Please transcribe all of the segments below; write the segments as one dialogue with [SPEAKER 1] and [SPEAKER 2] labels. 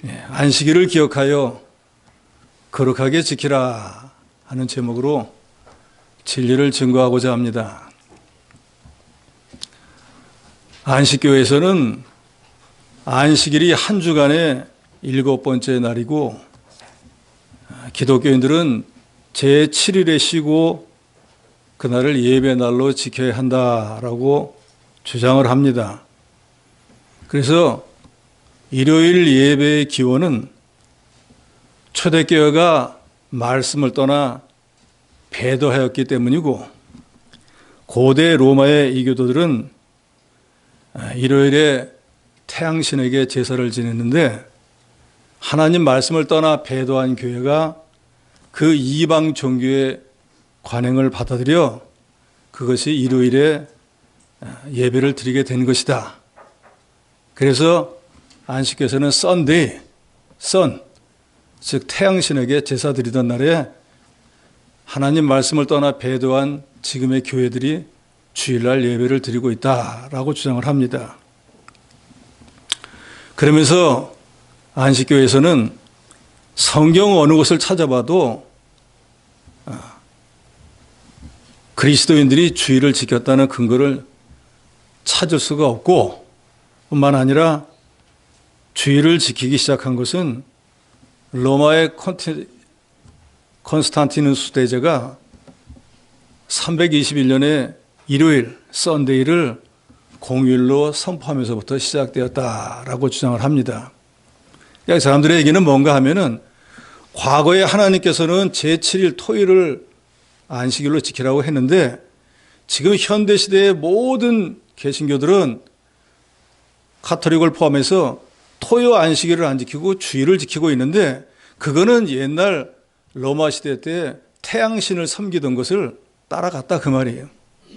[SPEAKER 1] 안식일을 기억하여 거룩하게 지키라 하는 제목으로 진리를 증거하고자 합니다. 안식교에서는 안식일이 한 주간의 7번째 날이고, 기독교인들은 제7일에 쉬고 그날을 예배날로 지켜야 한다라고 주장을 합니다. 그래서 일요일 예배의 기원은 초대교회가 말씀을 떠나 배도하였기 때문이고, 고대 로마의 이교도들은 일요일에 태양신에게 제사를 지냈는데, 하나님 말씀을 떠나 배도한 교회가 그 이방 종교의 관행을 받아들여 그것이 일요일에 예배를 드리게 된 것이다. 그래서 안식교에서는 썬데이, 즉 태양신에게 제사 드리던 날에 하나님 말씀을 떠나 배도한 지금의 교회들이 주일날 예배를 드리고 있다라고 주장을 합니다. 그러면서 안식교에서는 성경 어느 곳을 찾아봐도 그리스도인들이 주일을 지켰다는 근거를 찾을 수가 없고, 뿐만 아니라 주일을 지키기 시작한 것은 로마의 콘스탄티누스 대제가 321년에 일요일, 썬데이를 공휴일로 선포하면서부터 시작되었다라고 주장을 합니다. 사람들의 얘기는 뭔가 하면은, 과거에 하나님께서는 제7일 토요일을 안식일로 지키라고 했는데, 지금 현대시대의 모든 개신교들은 카톨릭을 포함해서 토요 안식일을 안 지키고 주일을 지키고 있는데, 그거는 옛날 로마 시대 때 태양신을 섬기던 것을 따라갔다 그 말이에요.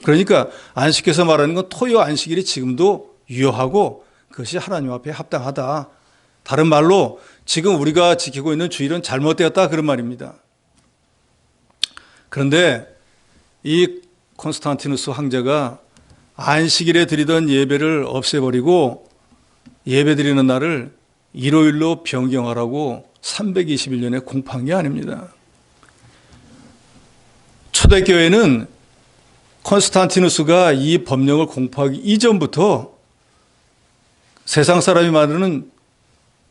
[SPEAKER 1] 그러니까 안식교에서 말하는 건 토요 안식일이 지금도 유효하고 그것이 하나님 앞에 합당하다. 다른 말로 지금 우리가 지키고 있는 주일은 잘못되었다 그런 말입니다. 그런데 이 콘스탄티누스 황제가 안식일에 드리던 예배를 없애버리고 예배 드리는 날을 일요일로 변경하라고 321년에 공포한 게 아닙니다. 초대교회는 콘스탄티누스가 이 법령을 공포하기 이전부터 세상 사람이 말하는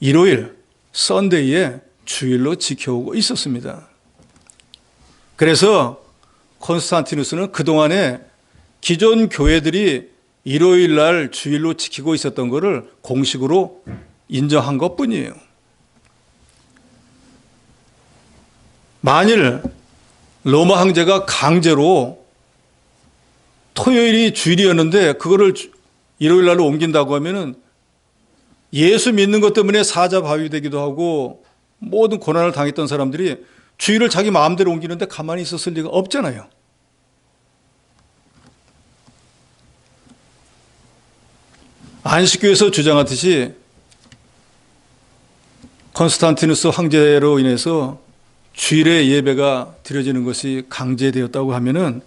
[SPEAKER 1] 일요일, 썬데이에 주일로 지켜오고 있었습니다. 그래서 콘스탄티누스는 그동안에 기존 교회들이 일요일 날 주일로 지키고 있었던 것을 공식으로 인정한 것뿐이에요. 만일 로마 황제가 강제로 토요일이 주일이었는데 그거를 일요일 날로 옮긴다고 하면은 예수 믿는 것 때문에 사자바위 되기도 하고 모든 고난을 당했던 사람들이 주일을 자기 마음대로 옮기는데 가만히 있었을 리가 없잖아요. 안식교에서 주장하듯이 콘스탄티누스 황제로 인해서 주일에 예배가 드려지는 것이 강제되었다고 하면은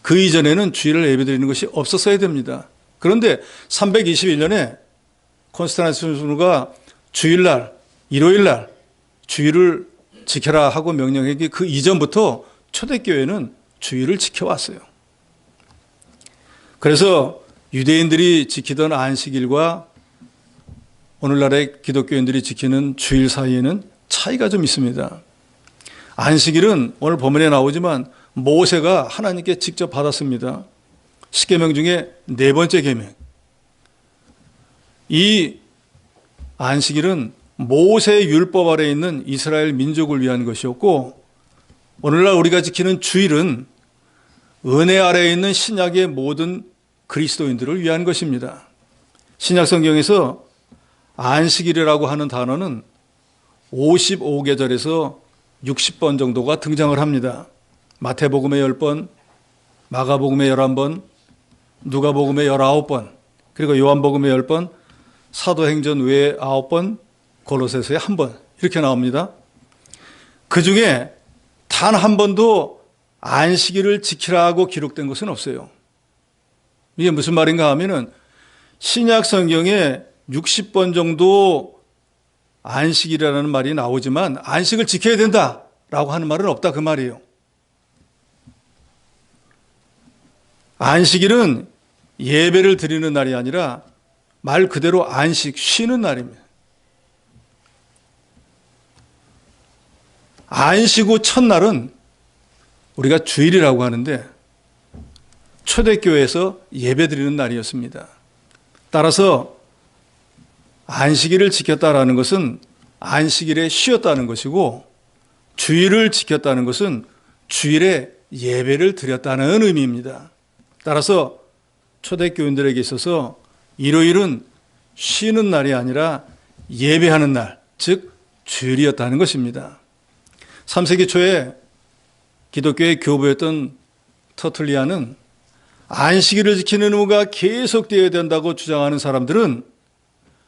[SPEAKER 1] 그 이전에는 주일을 예배드리는 것이 없었어야 됩니다. 그런데 321년에 콘스탄티누스가 주일날, 일요일날 주일을 지켜라 하고 명령했기 그 이전부터 초대교회는 주일을 지켜왔어요. 그래서 유대인들이 지키던 안식일과 오늘날의 기독교인들이 지키는 주일 사이에는 차이가 좀 있습니다. 안식일은 오늘 본문에 나오지만 모세가 하나님께 직접 받았습니다. 10계명 중에 4번째 계명. 이 안식일은 모세의 율법 아래에 있는 이스라엘 민족을 위한 것이었고, 오늘날 우리가 지키는 주일은 은혜 아래에 있는 신약의 모든 그리스도인들을 위한 것입니다. 신약 성경에서 안식일이라고 하는 단어는 55계절에서 60번 정도가 등장을 합니다. 마태복음에 10번, 마가복음에 11번, 누가복음에 19번, 그리고 요한복음에 10번, 사도행전 외에 9번, 골로새서에 1번 이렇게 나옵니다. 그 중에 단 한 번도 안식일을 지키라고 기록된 것은 없어요. 이게 무슨 말인가 하면은 신약 성경에 60번 정도 안식이라는 말이 나오지만 안식을 지켜야 된다라고 하는 말은 없다 그 말이에요. 안식일은 예배를 드리는 날이 아니라 말 그대로 안식, 쉬는 날입니다. 안식 후 첫날은 우리가 주일이라고 하는데 초대교회에서 예배 드리는 날이었습니다. 따라서 안식일을 지켰다라는 것은 안식일에 쉬었다는 것이고 주일을 지켰다는 것은 주일에 예배를 드렸다는 의미입니다. 따라서 초대교인들에게 있어서 일요일은 쉬는 날이 아니라 예배하는 날, 즉 주일이었다는 것입니다. 3세기 초에 기독교의 교부였던 터툴리안은 안식일을 지키는 의무가 계속되어야 된다고 주장하는 사람들은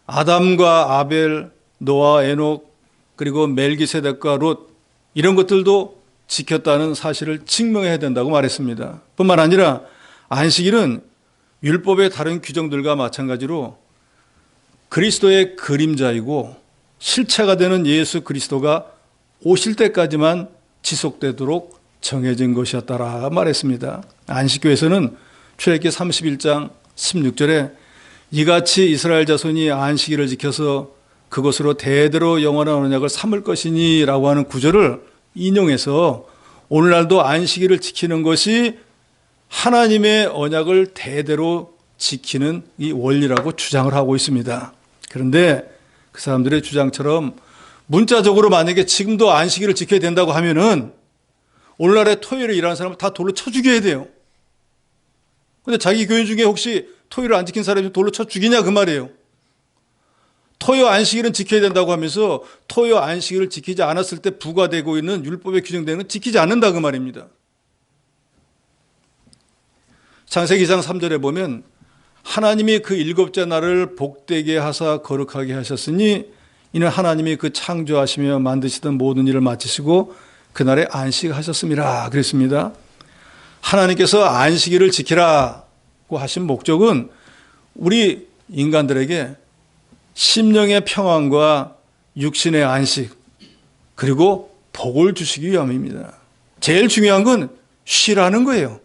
[SPEAKER 1] 아담과 아벨, 노아, 에녹, 그리고 멜기세덱과 롯 이런 것들도 지켰다는 사실을 증명해야 된다고 말했습니다. 뿐만 아니라 안식일은 율법의 다른 규정들과 마찬가지로 그리스도의 그림자이고 실체가 되는 예수 그리스도가 오실 때까지만 지속되도록 정해진 것이었다라 말했습니다. 안식교에서는 출애굽기 31장 16절에 이같이 이스라엘 자손이 안식일을 지켜서 그것으로 대대로 영원한 언약을 삼을 것이니 라고 하는 구절을 인용해서 오늘날도 안식일을 지키는 것이 하나님의 언약을 대대로 지키는 이 원리라고 주장을 하고 있습니다. 그런데 그 사람들의 주장처럼 문자적으로 만약에 지금도 안식일을 지켜야 된다고 하면은 오늘날에 토요일에 일하는 사람을 다 돌로 쳐 죽여야 돼요. 근데 자기 교인 중에 혹시 토요일을 안 지킨 사람이 돌로 쳐 죽이냐 그 말이에요. 토요 안식일은 지켜야 된다고 하면서 토요 안식일을 지키지 않았을 때 부과되고 있는 율법에 규정되는 지키지 않는다 그 말입니다. 창세기 2장 3절에 보면 하나님이 그 일곱째 날을 복되게 하사 거룩하게 하셨으니 이는 하나님이 그 창조하시며 만드시던 모든 일을 마치시고 그날에 안식하셨습니다. 그랬습니다. 하나님께서 안식일을 지키라고 하신 목적은 우리 인간들에게 심령의 평안과 육신의 안식 그리고 복을 주시기 위함입니다. 제일 중요한 건 쉬라는 거예요.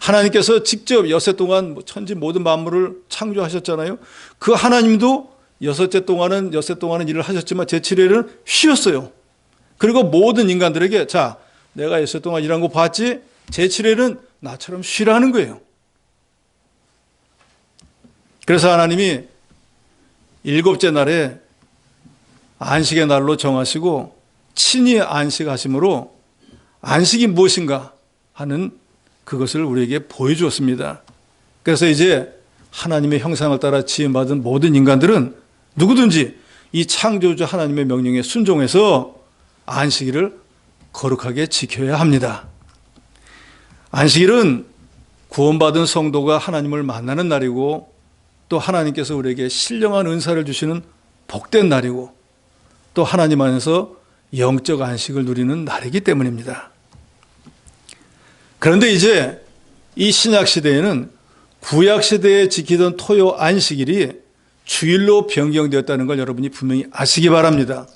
[SPEAKER 1] 하나님께서 직접 여세 동안 천지 모든 만물을 창조하셨잖아요. 그 하나님도 여세 동안은 일을 하셨지만 제7일은 쉬었어요. 그리고 모든 인간들에게 자, 내가 여세 동안 일한 거 봤지? 제7일은 나처럼 쉬라는 거예요. 그래서 하나님이 일곱째 날에 안식의 날로 정하시고 친히 안식하심으로 안식이 무엇인가 하는 그것을 우리에게 보여주었습니다. 그래서 이제 하나님의 형상을 따라 지음받은 모든 인간들은 누구든지 이 창조주 하나님의 명령에 순종해서 안식일을 거룩하게 지켜야 합니다. 안식일은 구원받은 성도가 하나님을 만나는 날이고 또 하나님께서 우리에게 신령한 은사를 주시는 복된 날이고 또 하나님 안에서 영적 안식을 누리는 날이기 때문입니다. 그런데 이제 이 신약 시대에는 구약 시대에 지키던 토요 안식일이 주일로 변경되었다는 걸 여러분이 분명히 아시기 바랍니다.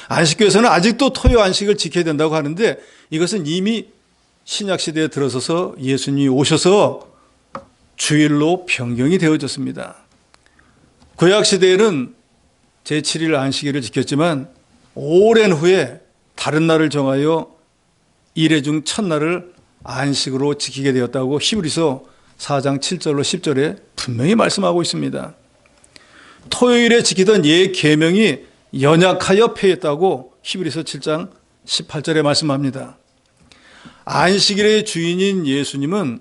[SPEAKER 1] 안식교에서는 아직도 토요 안식을 지켜야 된다고 하는데 이것은 이미 신약 시대에 들어서서 예수님이 오셔서 주일로 변경이 되어졌습니다. 구약 시대에는 제7일 안식일을 지켰지만 오랜 후에 다른 날을 정하여 일회 중 첫날을 안식으로 지키게 되었다고 히브리서 4장 7절로 10절에 분명히 말씀하고 있습니다. 토요일에 지키던 옛 계명이 연약하여 폐했다고 히브리서 7장 18절에 말씀합니다. 안식일의 주인인 예수님은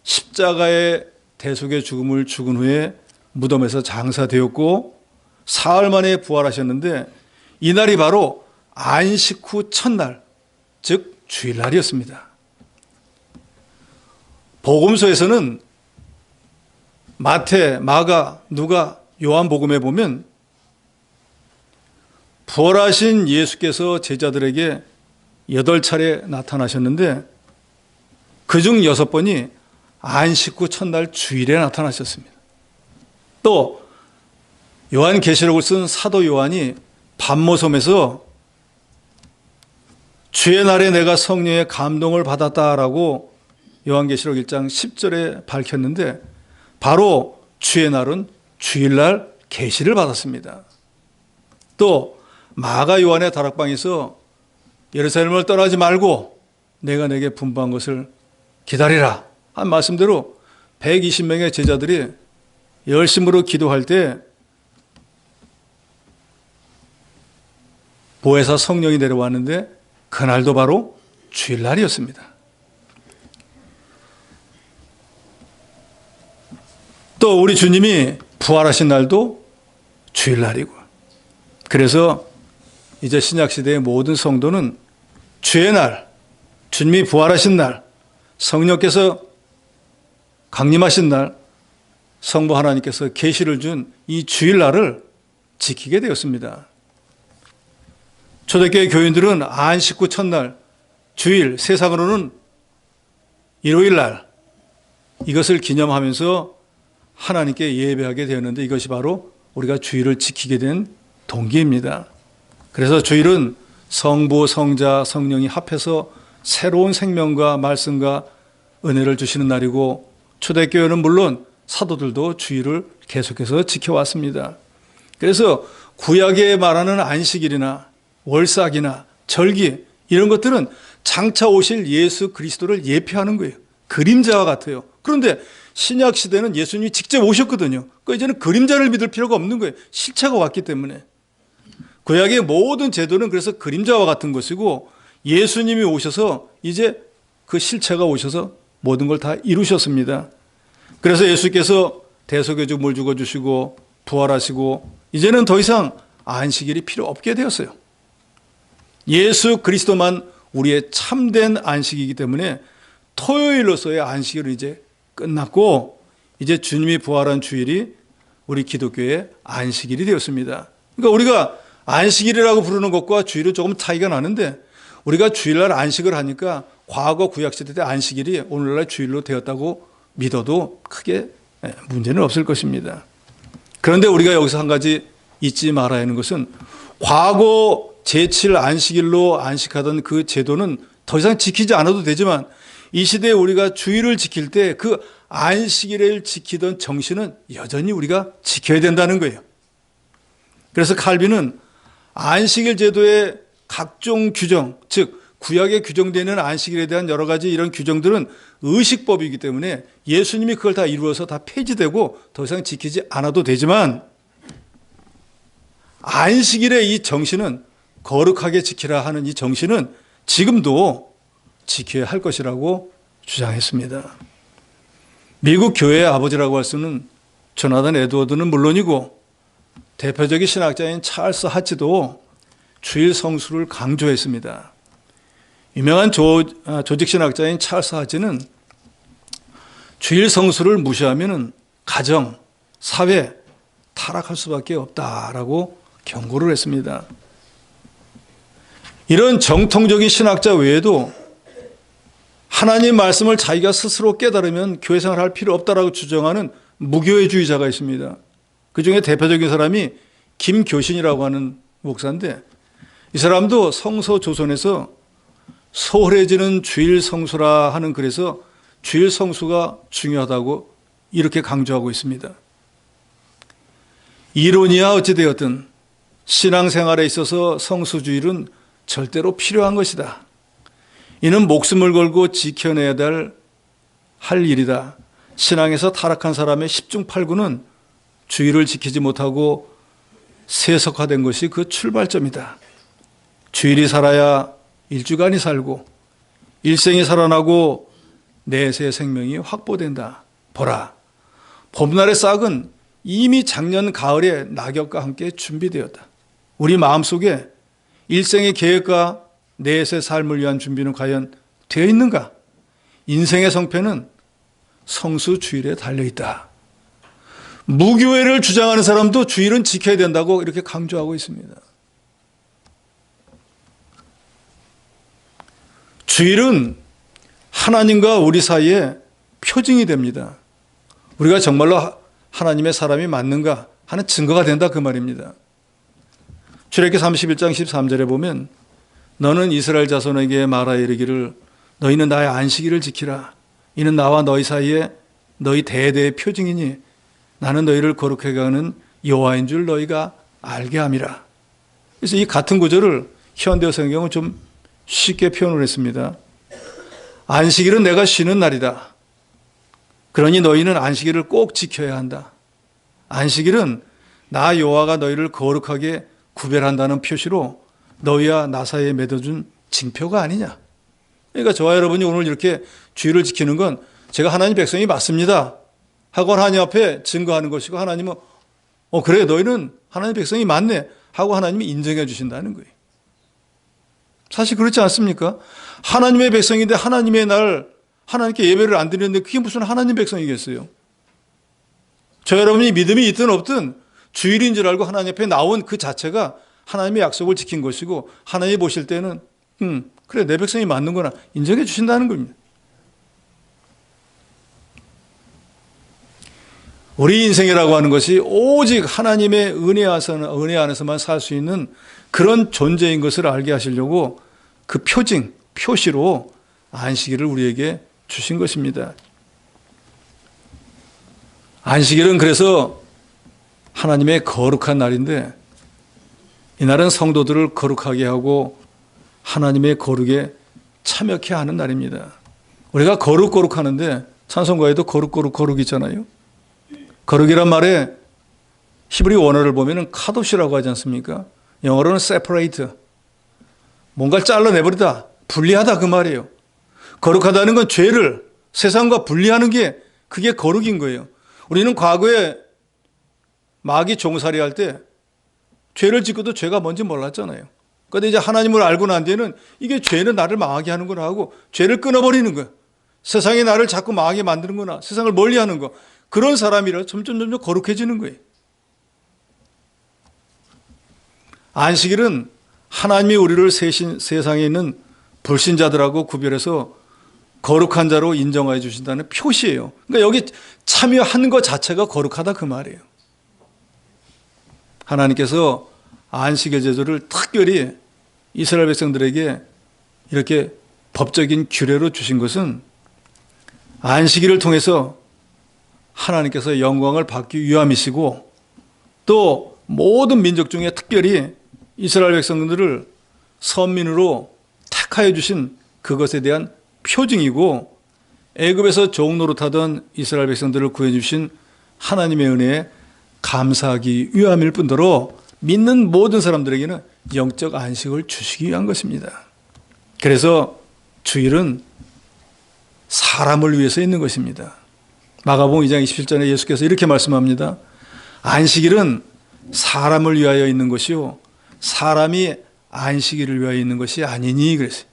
[SPEAKER 1] 십자가의 대속의 죽음을 죽은 후에 무덤에서 장사되었고 사흘 만에 부활하셨는데 이날이 바로 안식 후 첫날, 즉 주일날이었습니다. 복음서에서는 마태, 마가, 누가, 요한복음에 보면 부활하신 예수께서 제자들에게 8차례 나타나셨는데 그중 6번이 안식 후 첫날 주일에 나타나셨습니다. 또 요한계시록을 쓴 사도 요한이 반모섬에서 주의 날에 내가 성령의 감동을 받았다라고 요한계시록 1장 10절에 밝혔는데 바로 주의 날은 주일날 계시를 받았습니다. 또 마가 요한의 다락방에서 예루살렘을 떠나지 말고 내가 내게 분부한 것을 기다리라 한 말씀대로 120명의 제자들이 열심으로 기도할 때 보혜사 성령이 내려왔는데 그날도 바로 주일날이었습니다. 또 우리 주님이 부활하신 날도 주일날이고, 그래서 이제 신약시대의 모든 성도는 주의 날, 주님이 부활하신 날, 성령께서 강림하신 날, 성부 하나님께서 계시를 준 이 주일날을 지키게 되었습니다. 초대교회 교인들은 안식구 첫날, 주일, 세상으로는 일요일날 이것을 기념하면서 하나님께 예배하게 되었는데 이것이 바로 우리가 주일을 지키게 된 동기입니다. 그래서 주일은 성부, 성자, 성령이 합해서 새로운 생명과 말씀과 은혜를 주시는 날이고 초대교회는 물론 사도들도 주일을 계속해서 지켜왔습니다. 그래서 구약에 말하는 안식일이나 월삭이나 절기 이런 것들은 장차 오실 예수 그리스도를 예표하는 거예요. 그림자와 같아요. 그런데 신약 시대는 예수님이 직접 오셨거든요. 그러니까 이제는 그림자를 믿을 필요가 없는 거예요. 실체가 왔기 때문에. 구약의 모든 제도는 그래서 그림자와 같은 것이고 예수님이 오셔서 이제 그 실체가 오셔서 모든 걸 다 이루셨습니다. 그래서 예수께서 대속의 죽음을 죽어주시고 부활하시고 이제는 더 이상 안식일이 필요 없게 되었어요. 예수 그리스도만 우리의 참된 안식이기 때문에 토요일로서의 안식일은 이제 끝났고 이제 주님이 부활한 주일이 우리 기독교의 안식일이 되었습니다. 그러니까 우리가 안식일이라고 부르는 것과 주일은 조금 차이가 나는데 우리가 주일날 안식을 하니까 과거 구약시대 때 안식일이 오늘날 주일로 되었다고 믿어도 크게 문제는 없을 것입니다. 그런데 우리가 여기서 한 가지 잊지 말아야 하는 것은 과거 제7 안식일로 안식하던 그 제도는 더 이상 지키지 않아도 되지만 이 시대에 우리가 주일을 지킬 때 그 안식일을 지키던 정신은 여전히 우리가 지켜야 된다는 거예요. 그래서 칼빈은 안식일 제도의 각종 규정, 즉 구약에 규정되는 안식일에 대한 여러 가지 이런 규정들은 의식법이기 때문에 예수님이 그걸 다 이루어서 다 폐지되고 더 이상 지키지 않아도 되지만 안식일의 이 정신은 거룩하게 지키라 하는 이 정신은 지금도 지켜야 할 것이라고 주장했습니다. 미국 교회의 아버지라고 할 수는 조나단 에드워드는 물론이고 대표적인 신학자인 찰스 하치도 주일 성수를 강조했습니다. 유명한 조직신학자인 찰스 하치는 주일 성수를 무시하면 가정, 사회 타락할 수밖에 없다라고 경고를 했습니다. 이런 정통적인 신학자 외에도 하나님 말씀을 자기가 스스로 깨달으면 교회 생활할 필요 없다라고 주장하는 무교회주의자가 있습니다. 그중에 대표적인 사람이 김교신이라고 하는 목사인데 이 사람도 성서 조선에서 소홀해지는 주일 성수라 하는 글에서 주일 성수가 중요하다고 이렇게 강조하고 있습니다. 이론이야 어찌되었든 신앙생활에 있어서 성수주일은 절대로 필요한 것이다. 이는 목숨을 걸고 지켜내야 할 일이다. 신앙에서 타락한 사람의 10중 8구는 주일을 지키지 못하고 세속화된 것이 그 출발점이다. 주일이 살아야 일주간이 살고 일생이 살아나고 내세 생명이 확보된다. 보라, 봄날의 싹은 이미 작년 가을에 낙엽과 함께 준비되었다. 우리 마음속에 일생의 계획과 내세 삶을 위한 준비는 과연 되어 있는가? 인생의 성패는 성수 주일에 달려있다. 무교회를 주장하는 사람도 주일은 지켜야 된다고 이렇게 강조하고 있습니다. 주일은 하나님과 우리 사이에 표징이 됩니다. 우리가 정말로 하나님의 사람이 맞는가 하는 증거가 된다 그 말입니다. 출애굽기 31장 13절에 보면 너는 이스라엘 자손에게 말하 이르기를 너희는 나의 안식일을 지키라. 이는 나와 너희 사이에 너희 대대의 표징이니 나는 너희를 거룩하게 하는 여호와인 줄 너희가 알게 함이라. 그래서 이 같은 구절을 현대어 성경은 좀 쉽게 표현을 했습니다. 안식일은 내가 쉬는 날이다. 그러니 너희는 안식일을 꼭 지켜야 한다. 안식일은 나 여호와가 너희를 거룩하게 구별한다는 표시로 너희와 나 사이에 맺어준 징표가 아니냐. 그러니까 저와 여러분이 오늘 이렇게 주일을 지키는 건 제가 하나님 백성이 맞습니다 하고 하나님 앞에 증거하는 것이고, 하나님은 그래 너희는 하나님 백성이 맞네 하고 하나님이 인정해 주신다는 거예요. 사실 그렇지 않습니까? 하나님의 백성인데 하나님의 날 하나님께 예배를 안 드리는데 그게 무슨 하나님 백성이겠어요? 저 여러분이 믿음이 있든 없든 주일인 줄 알고 하나님 앞에 나온 그 자체가 하나님의 약속을 지킨 것이고, 하나님이 보실 때는 그래 내 백성이 맞는구나 인정해 주신다는 겁니다. 우리 인생이라고 하는 것이 오직 하나님의 은혜 안에서만 살 수 있는 그런 존재인 것을 알게 하시려고 그 표징, 표시로 안식일을 우리에게 주신 것입니다. 안식일은 그래서 하나님의 거룩한 날인데, 이날은 성도들을 거룩하게 하고 하나님의 거룩에 참여케 하는 날입니다. 우리가 거룩 하는데 찬송가에도 거룩 있잖아요. 거룩이란 말에 히브리 원어를 보면 카도시라고 하지 않습니까? 영어로는 separate, 뭔가를 잘라내버리다, 분리하다 그 말이에요. 거룩하다는 건 죄를 세상과 분리하는 게 그게 거룩인 거예요. 우리는 과거에 마귀 종살이 할 때 죄를 짓고도 죄가 뭔지 몰랐잖아요. 그런데 이제 하나님을 알고 난 뒤에는 이게 죄는 나를 망하게 하는구나 하고 죄를 끊어버리는 거예요. 세상이 나를 자꾸 망하게 만드는구나, 세상을 멀리하는 거, 그런 사람이라 점점 거룩해지는 거예요. 안식일은 하나님이 우리를 세상에 있는 불신자들하고 구별해서 거룩한 자로 인정해 주신다는 표시예요. 그러니까 여기 참여하는 것 자체가 거룩하다 그 말이에요. 하나님께서 안식의 제도를 특별히 이스라엘 백성들에게 이렇게 법적인 규례로 주신 것은 안식일을 통해서 하나님께서 영광을 받기 위함이시고, 또 모든 민족 중에 특별히 이스라엘 백성들을 선민으로 택하여 주신 그것에 대한 표징이고, 애굽에서 종 노릇하던 이스라엘 백성들을 구해 주신 하나님의 은혜에 감사하기 위함일 뿐더러 믿는 모든 사람들에게는 영적 안식을 주시기 위한 것입니다. 그래서 주일은 사람을 위해서 있는 것입니다. 마가복음 2장 27절에 예수께서 이렇게 말씀합니다. 안식일은 사람을 위하여 있는 것이요 사람이 안식일을 위하여 있는 것이 아니니 그랬어요.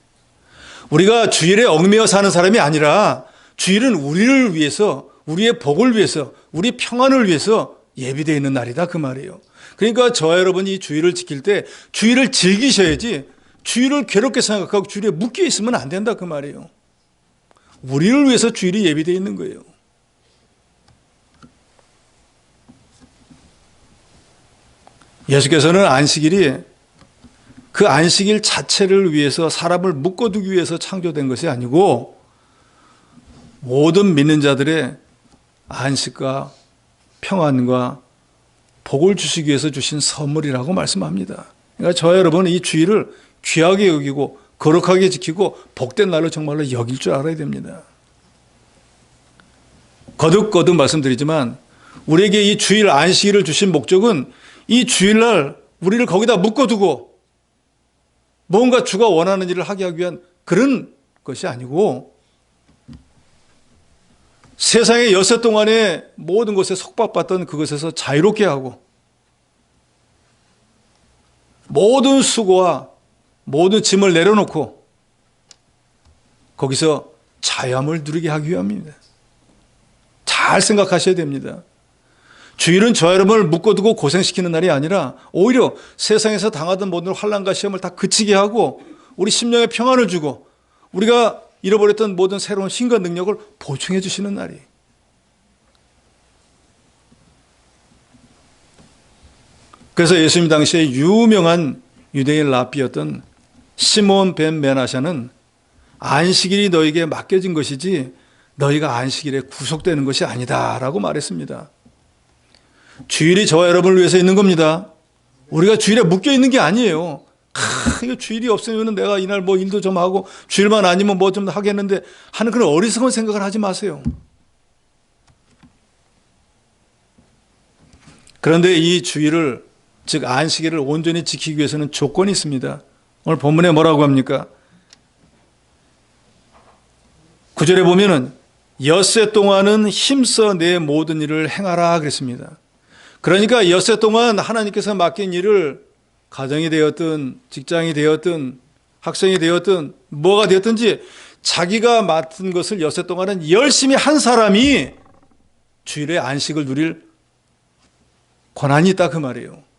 [SPEAKER 1] 우리가 주일에 얽매여 사는 사람이 아니라 주일은 우리를 위해서, 우리의 복을 위해서, 우리 평안을 위해서 예비되어 있는 날이다 그 말이에요. 그러니까 저와 여러분이 이 주일을 지킬 때 주일을 즐기셔야지 주일을 괴롭게 생각하고 주일에 묶여 있으면 안 된다 그 말이에요. 우리를 위해서 주일이 예비되어 있는 거예요. 예수께서는 안식일이 그 안식일 자체를 위해서 사람을 묶어두기 위해서 창조된 것이 아니고 모든 믿는 자들의 안식과 평안과 복을 주시기 위해서 주신 선물이라고 말씀합니다. 그러니까 저와 여러분은 이 주일을 귀하게 여기고 거룩하게 지키고 복된 날로 정말로 여길 줄 알아야 됩니다. 거듭 말씀드리지만 우리에게 이 주일 안식일을 주신 목적은 이 주일날 우리를 거기다 묶어두고 뭔가 주가 원하는 일을 하게 하기 위한 그런 것이 아니고, 세상의 여세 동안에 모든 것에 속박받던 그것에서 자유롭게 하고 모든 수고와 모든 짐을 내려놓고 거기서 자유함을 누리게 하기 위함입니다. 잘 생각하셔야 됩니다. 주일은 저 여러분을 묶어두고 고생시키는 날이 아니라 오히려 세상에서 당하던 모든 환난과 시험을 다 그치게 하고 우리 심령에 평안을 주고 우리가 잃어버렸던 모든 새로운 힘과 능력을 보충해 주시는 날이에요. 그래서 예수님 당시에 유명한 유대인 랍비였던 시몬 벤 메나샤는 안식일이 너에게 맡겨진 것이지 너희가 안식일에 구속되는 것이 아니다라고 말했습니다. 주일이 저와 여러분을 위해서 있는 겁니다. 우리가 주일에 묶여 있는 게 아니에요. 이거 주일이 없으면 내가 이날 뭐 일도 좀 하고 주일만 아니면 뭐 좀 하겠는데 하는 그런 어리석은 생각을 하지 마세요. 그런데 이 주일을, 즉 안식일을 온전히 지키기 위해서는 조건이 있습니다. 오늘 본문에 뭐라고 합니까? 9절에 보면은 엿새 동안은 힘써 내 모든 일을 행하라 그랬습니다. 그러니까 엿새 동안 하나님께서 맡긴 일을 가정이 되었든 직장이 되었든 학생이 되었든 뭐가 되었든지 자기가 맡은 것을 엿새 동안은 열심히 한 사람이 주일에 안식을 누릴 권한이 있다 그 말이에요.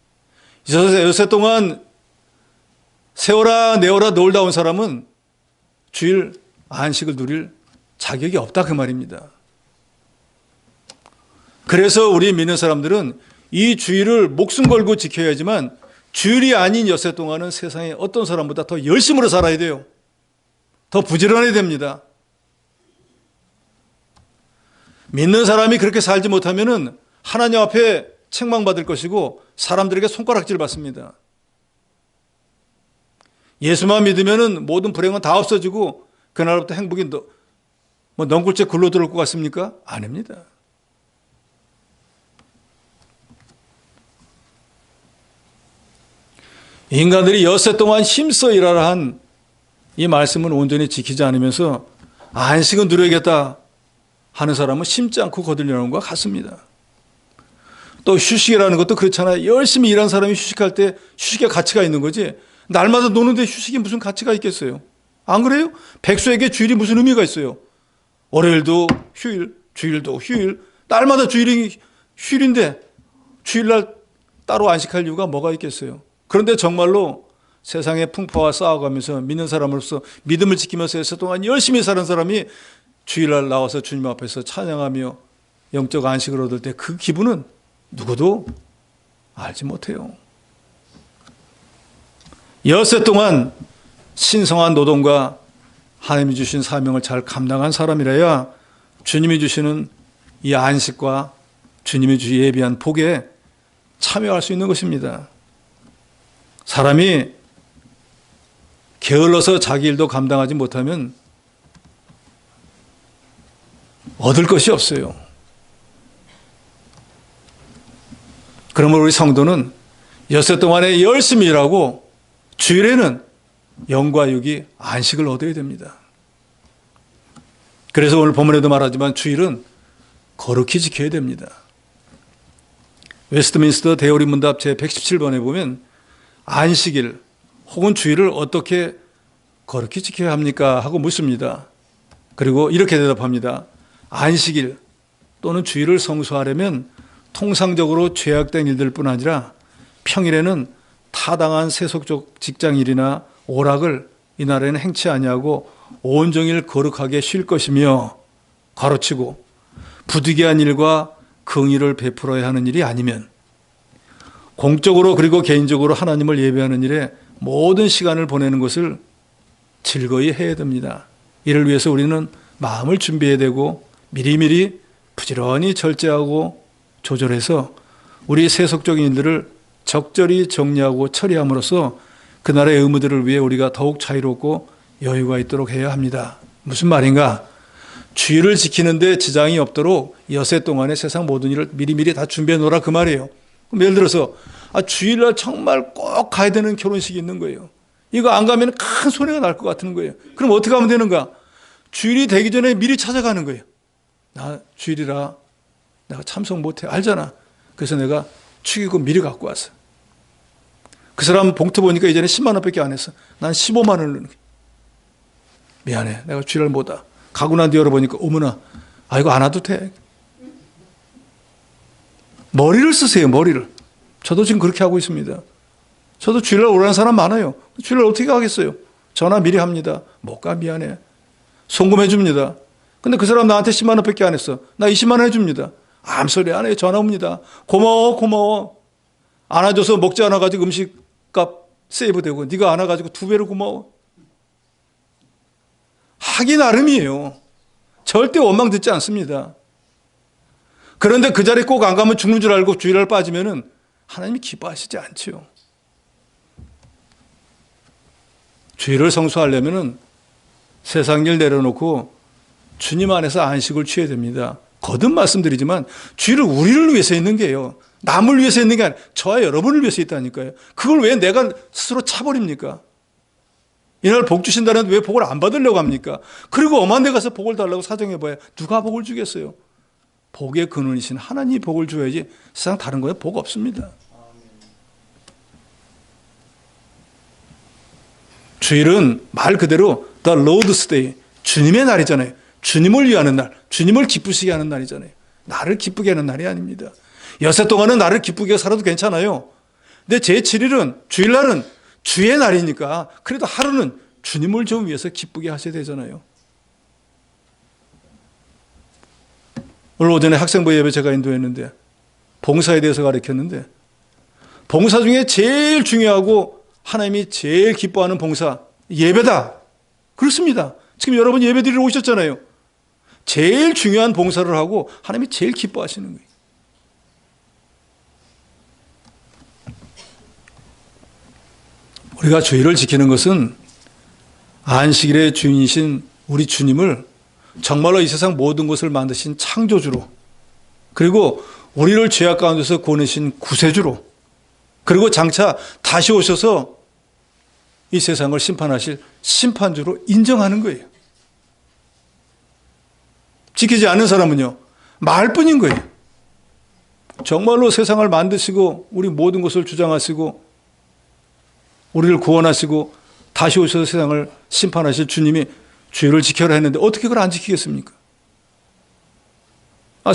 [SPEAKER 1] 엿새 동안 세워라 내어라 놀다 온 사람은 주일 안식을 누릴 자격이 없다 그 말입니다. 그래서 우리 믿는 사람들은 이 주일을 목숨 걸고 지켜야지만 주일이 아닌 엿새 동안은 세상에 어떤 사람보다 더 열심으로 살아야 돼요. 더 부지런해야 됩니다. 믿는 사람이 그렇게 살지 못하면은 하나님 앞에 책망받을 것이고 사람들에게 손가락질 받습니다. 예수만 믿으면은 모든 불행은 다 없어지고 그날부터 행복이 뭐 넝굴째 굴러 들어올 것 같습니까? 아닙니다. 인간들이 엿새 동안 힘써 일하라 한 이 말씀은 온전히 지키지 않으면서 안식은 누려야겠다 하는 사람은 심지 않고 거들려는 것과 같습니다. 또 휴식이라는 것도 그렇잖아요. 열심히 일한 사람이 휴식할 때 휴식의 가치가 있는 거지 날마다 노는데 휴식이 무슨 가치가 있겠어요? 안 그래요? 백수에게 주일이 무슨 의미가 있어요? 월요일도 휴일, 주일도 휴일, 날마다 주일이 휴일인데 주일날 따로 안식할 이유가 뭐가 있겠어요? 그런데 정말로 세상의 풍파와 싸워가면서 믿는 사람으로서 믿음을 지키면서 엿새 동안 열심히 사는 사람이 주일날 나와서 주님 앞에서 찬양하며 영적 안식을 얻을 때 그 기분은 누구도 알지 못해요. 엿새 동안 신성한 노동과 하나님이 주신 사명을 잘 감당한 사람이라야 주님이 주시는 이 안식과 주님이 예비한 복에 참여할 수 있는 것입니다. 사람이 게을러서 자기 일도 감당하지 못하면 얻을 것이 없어요. 그러므로 우리 성도는 엿새 동안에 열심히 일하고 주일에는 영과 육이 안식을 얻어야 됩니다. 그래서 오늘 본문에도 말하지만 주일은 거룩히 지켜야 됩니다. 웨스트민스터 대오리 문답 제 117번에 보면 안식일 혹은 주일을 어떻게 거룩히 지켜야 합니까? 하고 묻습니다. 그리고 이렇게 대답합니다. 안식일 또는 주일을 성수하려면 통상적으로 죄악된 일들뿐 아니라 평일에는 타당한 세속적 직장일이나 오락을 이날에는 행치 아니하고 온종일 거룩하게 쉴 것이며 가로치고 부득이한 일과 긍의를 베풀어야 하는 일이 아니면 공적으로 그리고 개인적으로 하나님을 예배하는 일에 모든 시간을 보내는 것을 즐거이 해야 됩니다. 이를 위해서 우리는 마음을 준비해야 되고 미리미리 부지런히 절제하고 조절해서 우리 세속적인 일들을 적절히 정리하고 처리함으로써 그날의 의무들을 위해 우리가 더욱 자유롭고 여유가 있도록 해야 합니다. 무슨 말인가? 주일을 지키는데 지장이 없도록 엿새 동안에 세상 모든 일을 미리미리 다 준비해 놓으라 그 말이에요. 그럼 예를 들어서 주일날 정말 꼭 가야 되는 결혼식이 있는 거예요. 이거 안 가면 큰 손해가 날 것 같은 거예요. 그럼 어떻게 하면 되는가? 주일이 되기 전에 미리 찾아가는 거예요. 나 주일이라 내가 참석 못해. 알잖아. 그래서 내가 축의금 미리 갖고 왔어. 그 사람 봉투 보니까 이전에 10만 원밖에 안 했어. 난 15만 원을 넣는 거야. 미안해. 내가 주일날 못 와. 가고 난 뒤에 열어보니까 어머나 이거 안 와도 돼. 머리를 쓰세요. 머리를. 저도 지금 그렇게 하고 있습니다. 저도 주일날 오라는 사람 많아요. 주일날 어떻게 가겠어요? 전화 미리 합니다. 못 가. 미안해. 송금해 줍니다. 근데 그 사람 나한테 10만 원밖에 안 했어. 나 20만 원 해줍니다. 아무 소리 안 해요. 전화 옵니다. 고마워 고마워. 안아줘서 먹지 않아가지고 음식값 세이브되고 네가 안아가지고 2배로 고마워. 하기 나름이에요. 절대 원망 듣지 않습니다. 그런데 그 자리에 꼭 안 가면 죽는 줄 알고 주일날 빠지면은 하나님이 기뻐하시지 않지요. 주일을 성수하려면은 세상 일 내려놓고 주님 안에서 안식을 취해야 됩니다. 거듭 말씀드리지만 주일은 우리를 위해서 있는 게요. 남을 위해서 있는 게 아니라 저와 여러분을 위해서 있다니까요. 그걸 왜 내가 스스로 차버립니까? 이날 복 주신다는데 왜 복을 안 받으려고 합니까? 그리고 엄한 데 가서 복을 달라고 사정해봐야 누가 복을 주겠어요? 복의 근원이신 하나님이 복을 줘야지 세상 다른 거에 복 없습니다. 주일은 말 그대로 The Lord's Day, 주님의 날이잖아요. 주님을 위하는 날, 주님을 기쁘시게 하는 날이잖아요. 나를 기쁘게 하는 날이 아닙니다. 여세 동안은 나를 기쁘게 살아도 괜찮아요. 근데 제7일은 주일날은 주의 날이니까 그래도 하루는 주님을 좀 위해서 기쁘게 하셔야 되잖아요. 오늘 오전에 학생부 예배 제가 인도했는데 봉사에 대해서 가르쳤는데 봉사 중에 제일 중요하고 하나님이 제일 기뻐하는 봉사 예배다. 그렇습니다. 지금 여러분 예배 드리러 오셨잖아요. 제일 중요한 봉사를 하고 하나님이 제일 기뻐하시는 거예요. 우리가 주일을 지키는 것은 안식일의 주인이신 우리 주님을 정말로 이 세상 모든 것을 만드신 창조주로, 그리고 우리를 죄악 가운데서 구원하신 구세주로, 그리고 장차 다시 오셔서 이 세상을 심판하실 심판주로 인정하는 거예요. 지키지 않는 사람은요, 말뿐인 거예요. 정말로 세상을 만드시고 우리 모든 것을 주장하시고 우리를 구원하시고 다시 오셔서 세상을 심판하실 주님이 주일을 지켜라 했는데 어떻게 그걸 안 지키겠습니까?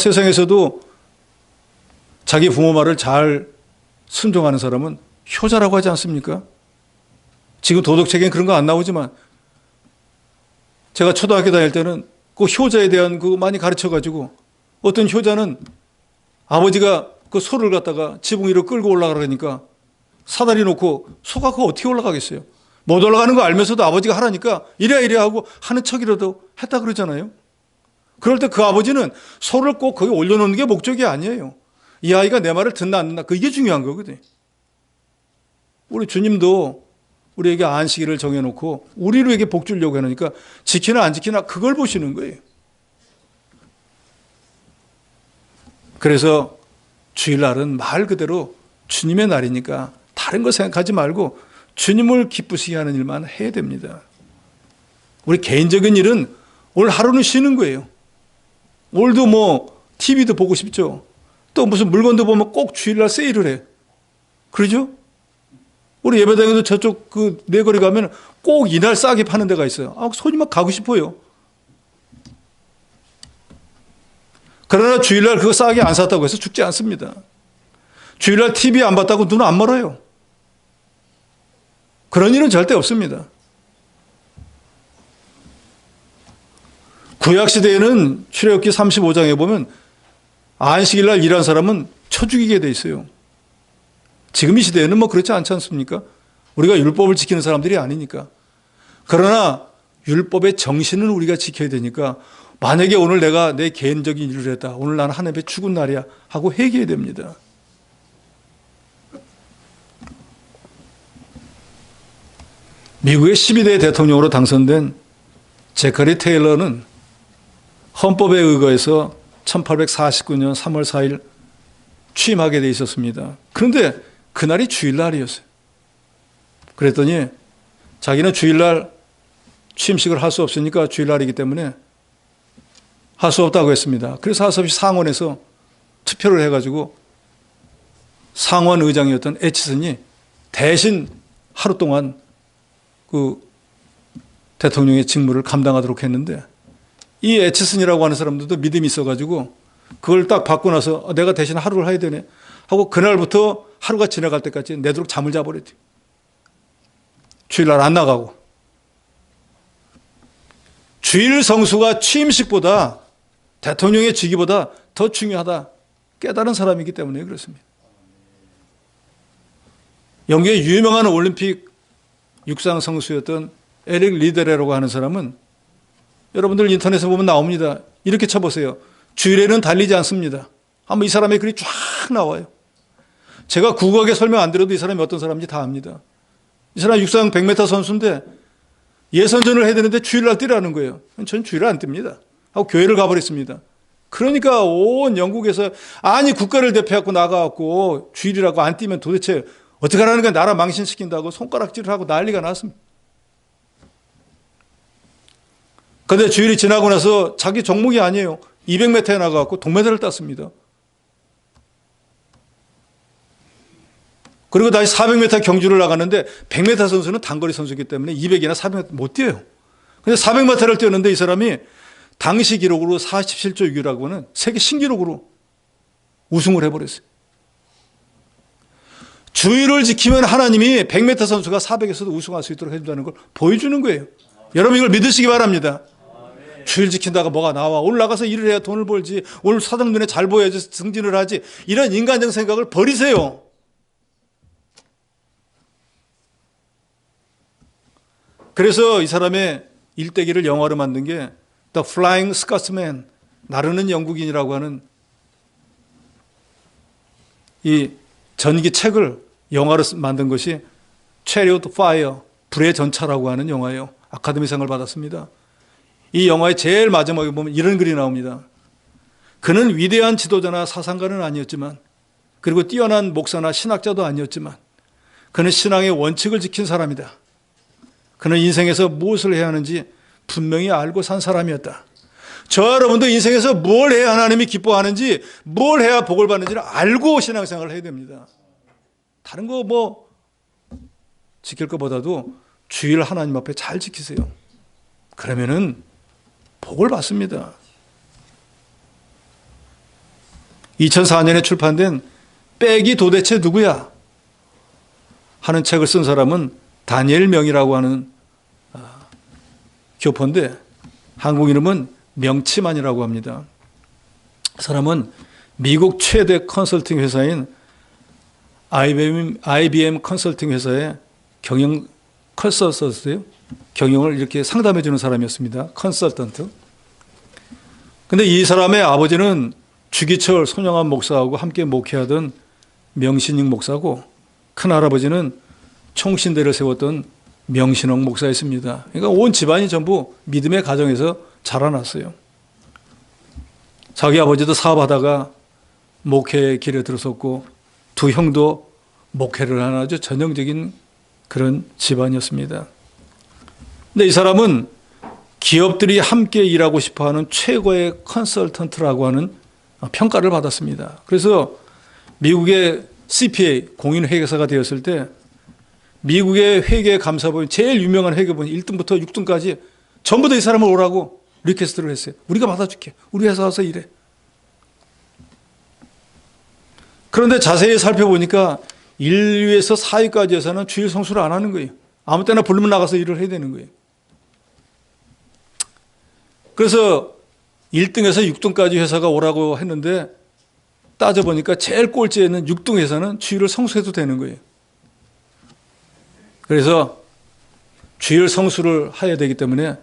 [SPEAKER 1] 세상에서도 자기 부모 말을 잘 순종하는 사람은 효자라고 하지 않습니까? 지금 도덕책엔 그런 거 안 나오지만 제가 초등학교 다닐 때는 그 효자에 대한 그거 많이 가르쳐가지고 어떤 효자는 아버지가 그 소를 갖다가 지붕 위로 끌고 올라가라니까 사다리 놓고 소가 그거 어떻게 올라가겠어요? 못 올라가는 거 알면서도 아버지가 하라니까 이래 하고 하는 척이라도 했다 그러잖아요. 그럴 때 그 아버지는 소를 꼭 거기 올려놓는 게 목적이 아니에요. 이 아이가 내 말을 듣나 안 듣나 그게 중요한 거거든요. 우리 주님도 우리에게 안식일을 정해놓고 우리로 에게 복 주려고 하니까 지키나 안 지키나 그걸 보시는 거예요. 그래서 주일날은 말 그대로 주님의 날이니까 다른 거 생각하지 말고 주님을 기쁘시게 하는 일만 해야 됩니다. 우리 개인적인 일은 오늘 하루는 쉬는 거예요. 오늘도 뭐 TV도 보고 싶죠. 또 무슨 물건도 보면 꼭 주일날 세일을 해. 그러죠? 우리 예배당에도 저쪽 그 내거리 가면 꼭 이날 싸게 파는 데가 있어요. 손이 막 가고 싶어요. 그러나 주일날 그거 싸게 안 샀다고 해서 죽지 않습니다. 주일날 TV 안 봤다고 눈 안 멀어요. 그런 일은 절대 없습니다. 구약시대에는 출애굽기 35장에 보면 안식일날 일한 사람은 쳐 죽이게 돼 있어요. 지금 이 시대에는 뭐 그렇지 않지 않습니까? 우리가 율법을 지키는 사람들이 아니니까. 그러나 율법의 정신은 우리가 지켜야 되니까 만약에 오늘 내가 내 개인적인 일을 했다. 오늘 나는 하나님의 죽은 날이야 하고 회개해야 됩니다. 미국의 12대 대통령으로 당선된 제커리 테일러는 헌법에 의거해서 1849년 3월 4일 취임하게 돼 있었습니다. 그런데 그날이 주일날이었어요. 그랬더니 자기는 주일날 취임식을 할 수 없으니까 주일날이기 때문에 할 수 없다고 했습니다. 그래서 할 수 없이 상원에서 투표를 해가지고 상원 의장이었던 애치슨이 대신 하루 동안 그 대통령의 직무를 감당하도록 했는데 이 애치슨이라고 하는 사람들도 믿음이 있어가지고 그걸 딱 받고 나서 내가 대신 하루를 해야 되네 하고 그날부터 하루가 지나갈 때까지 내도록 잠을 자버렸대요. 주일날 안 나가고. 주일 성수가 취임식보다 대통령의 직위보다 더 중요하다 깨달은 사람이기 때문에 그렇습니다. 영국의 유명한 올림픽 육상 선수였던 에릭 리데레라고 하는 사람은 여러분들 인터넷에 보면 나옵니다. 이렇게 쳐보세요. 주일에는 달리지 않습니다. 한번 이 사람의 글이 쫙 나와요. 제가 구구하게 설명 안 드려도 이 사람이 어떤 사람인지 다 압니다. 이 사람 육상 100m 선수인데 예선전을 해야 되는데 주일날 뛰라는 거예요. 전 주일을 안 띱니다. 하고 교회를 가버렸습니다. 그러니까 온 영국에서 아니 국가를 대표하고 나가갖고 주일이라고 안 뛰면 도대체 어떻게 하라는 거야. 나라 망신시킨다고 손가락질을 하고 난리가 났습니다. 그런데 주일이 지나고 나서 자기 종목이 아니에요. 200m에 나가갖고 동메달을 땄습니다. 그리고 다시 400m 경주를 나갔는데 100m 선수는 단거리 선수이기 때문에 200이나 400m 못 뛰어요. 근데 400m를 뛰었는데 이 사람이 당시 기록으로 47초 6이라고 하는 세계 신기록으로 우승을 해버렸어요. 주의를 지키면 하나님이 100m 선수가 400에서도 우승할 수 있도록 해준다는 걸 보여주는 거예요. 여러분 이걸 믿으시기 바랍니다. 주일 지킨다가 뭐가 나와. 오늘 나가서 일을 해야 돈을 벌지. 오늘 사장 눈에 잘 보여야지 승진을 하지. 이런 인간적 생각을 버리세요. 그래서 이 사람의 일대기를 영화로 만든 게 The Flying Scotsman, 나르는 영국인이라고 하는 이 전기 책을 영화로 만든 것이 Chariot Fire, 불의 전차라고 하는 영화예요. 아카데미상을 받았습니다. 이 영화의 제일 마지막에 보면 이런 글이 나옵니다. 그는 위대한 지도자나 사상가는 아니었지만, 그리고 뛰어난 목사나 신학자도 아니었지만, 그는 신앙의 원칙을 지킨 사람이다. 그는 인생에서 무엇을 해야 하는지 분명히 알고 산 사람이었다. 저 여러분도 인생에서 뭘 해야 하나님이 기뻐하는지, 뭘 해야 복을 받는지를 알고 신앙생활을 해야 됩니다. 다른 거 뭐 지킬 것보다도 주일 하나님 앞에 잘 지키세요. 그러면은 복을 받습니다. 2004년에 출판된 백이 도대체 누구야? 하는 책을 쓴 사람은 다니엘 명이라고 하는 교포인데 한국 이름은 명치만이라고 합니다. 사람은 미국 최대 컨설팅 회사인 IBM 컨설팅 회사의 경영 컨설턴트예요. 경영을 이렇게 상담해 주는 사람이었습니다. 컨설턴트. 근데 이 사람의 아버지는 주기철 손영환 목사하고 함께 목회하던 명신익 목사고, 큰할아버지는 총신대를 세웠던 명신홍 목사였습니다. 그러니까 온 집안이 전부 믿음의 가정에서 자라났어요. 자기 아버지도 사업하다가 목회의 길에 들어섰고, 두 형도 목회를 하는 아주 전형적인 그런 집안이었습니다. 근데 이 사람은 기업들이 함께 일하고 싶어하는 최고의 컨설턴트라고 하는 평가를 받았습니다. 그래서 미국의 CPA, 공인회계사가 되었을 때 미국의 회계감사본 제일 유명한 회계본 1등부터 6등까지 전부 다 이 사람을 오라고 리퀘스트를 했어요. 우리가 받아줄게. 우리 회사 와서 일해. 그런데 자세히 살펴보니까 1위에서 4위까지 해서는 주일 성수를 안 하는 거예요. 아무 때나 부르면 나가서 일을 해야 되는 거예요. 그래서 1등에서 6등까지 회사가 오라고 했는데 따져보니까 제일 꼴찌에 있는 6등 회사는 주일을 성수해도 되는 거예요. 그래서 주일 성수를 해야 되기 때문에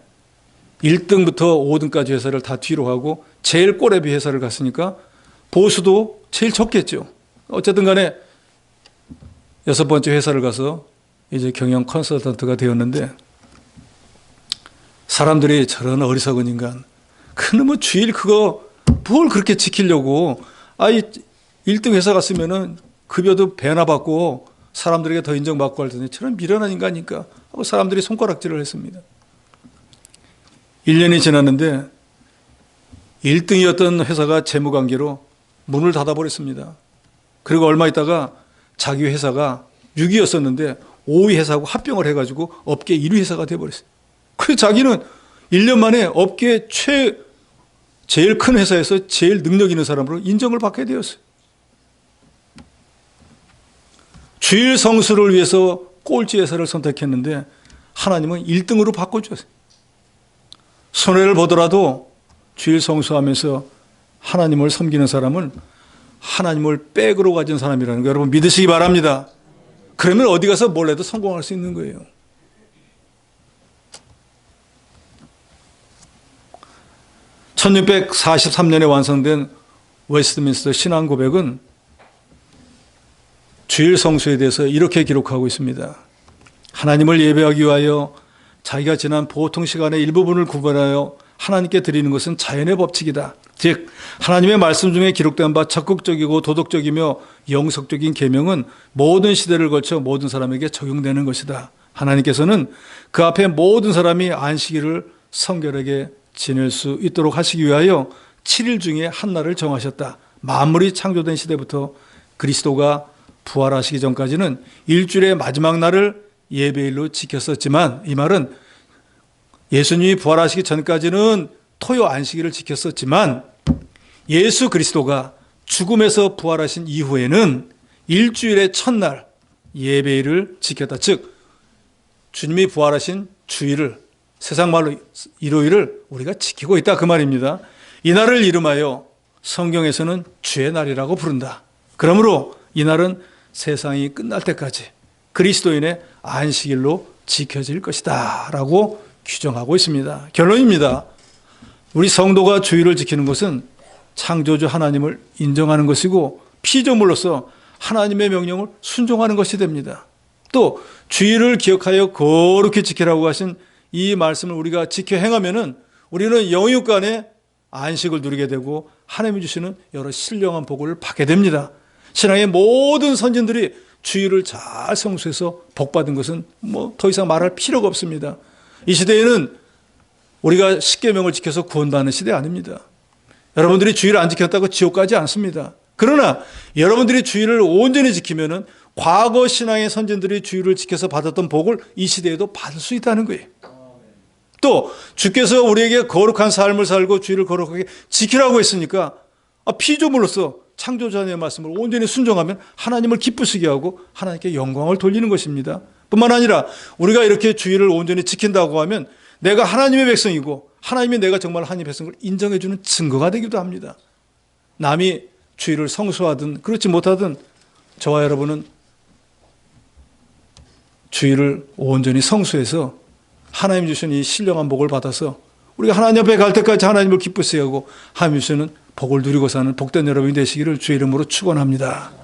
[SPEAKER 1] 1등부터 5등까지 회사를 다 뒤로 하고 제일 꼴레비 회사를 갔으니까 보수도 제일 적겠죠. 어쨌든 간에 6번째 회사를 가서 이제 경영 컨설턴트가 되었는데, 사람들이 저런 어리석은 인간, 그놈의 주일 그거 뭘 그렇게 지키려고, 1등 회사 갔으면은 급여도 배나 받고 사람들에게 더 인정받고 할 텐데 저런 미련한 인간이니까 하고 사람들이 손가락질을 했습니다. 1년이 지났는데 1등이었던 회사가 재무관계로 문을 닫아버렸습니다. 그리고 얼마 있다가 자기 회사가 6위였었는데 5위 회사하고 합병을 해가지고 업계 1위 회사가 돼버렸어요. 그래서 자기는 1년 만에 업계 제일 큰 회사에서 제일 능력 있는 사람으로 인정을 받게 되었어요. 주일 성수를 위해서 꼴찌 회사를 선택했는데 하나님은 1등으로 바꿔주었어요. 손해를 보더라도 주일 성수하면서 하나님을 섬기는 사람은 하나님을 백으로 가진 사람이라는 거 여러분 믿으시기 바랍니다. 그러면 어디 가서 뭘 해도 성공할 수 있는 거예요. (1643년에) 완성된 웨스트민스터 신앙 고백은 주일 성수에 대해서 이렇게 기록하고 있습니다. 하나님을 예배하기 위하여 자기가 지난 보통 시간의 일부분을 구별하여 하나님께 드리는 것은 자연의 법칙이다. 즉 하나님의 말씀 중에 기록된 바 적극적이고 도덕적이며 영속적인 계명은 모든 시대를 걸쳐 모든 사람에게 적용되는 것이다. 하나님께서는 그 앞에 모든 사람이 안식일을 성결하게 지낼 수 있도록 하시기 위하여 7일 중에 한 날을 정하셨다. 만물이 창조된 시대부터 그리스도가 부활하시기 전까지는 일주일의 마지막 날을 예배일로 지켰었지만, 이 말은 예수님이 부활하시기 전까지는 토요 안식일을 지켰었지만 예수 그리스도가 죽음에서 부활하신 이후에는 일주일의 첫날 예배일을 지켰다. 즉 주님이 부활하신 주일을, 세상 말로 일요일을 우리가 지키고 있다, 그 말입니다. 이 날을 이름하여 성경에서는 주의 날이라고 부른다. 그러므로 이 날은 세상이 끝날 때까지 그리스도인의 안식일로 지켜질 것이다 라고 규정하고 있습니다. 결론입니다. 우리 성도가 주일을 지키는 것은 창조주 하나님을 인정하는 것이고 피조물로서 하나님의 명령을 순종하는 것이 됩니다. 또 주일을 기억하여 거룩히 지키라고 하신 이 말씀을 우리가 지켜 행하면은 우리는 영육간에 안식을 누리게 되고 하나님이 주시는 여러 신령한 복을 받게 됩니다. 신앙의 모든 선진들이 주일을 잘 성수해서 복받은 것은 뭐 더 이상 말할 필요가 없습니다. 이 시대에는 우리가 십계명을 지켜서 구원받는 시대 아닙니다. 여러분들이 주일을 안 지켰다고 지옥 가지 않습니다. 그러나 여러분들이 주일을 온전히 지키면은 과거 신앙의 선진들이 주일을 지켜서 받았던 복을 이 시대에도 받을 수 있다는 거예요. 또 주께서 우리에게 거룩한 삶을 살고 주일을 거룩하게 지키라고 했으니까 피조물로서 창조자의 말씀을 온전히 순종하면 하나님을 기쁘시게 하고 하나님께 영광을 돌리는 것입니다. 뿐만 아니라 우리가 이렇게 주일을 온전히 지킨다고 하면 내가 하나님의 백성이고 하나님이 내가 정말 하나님의 백성을 인정해 주는 증거가 되기도 합니다. 남이 주일을 성수하든 그렇지 못하든 저와 여러분은 주일을 온전히 성수해서 하나님 주신 이 신령한 복을 받아서 우리가 하나님 앞에 갈 때까지 하나님을 기쁘시게 하고 하나님 주시는 복을 누리고 사는 복된 여러분이 되시기를 주의 이름으로 축원합니다.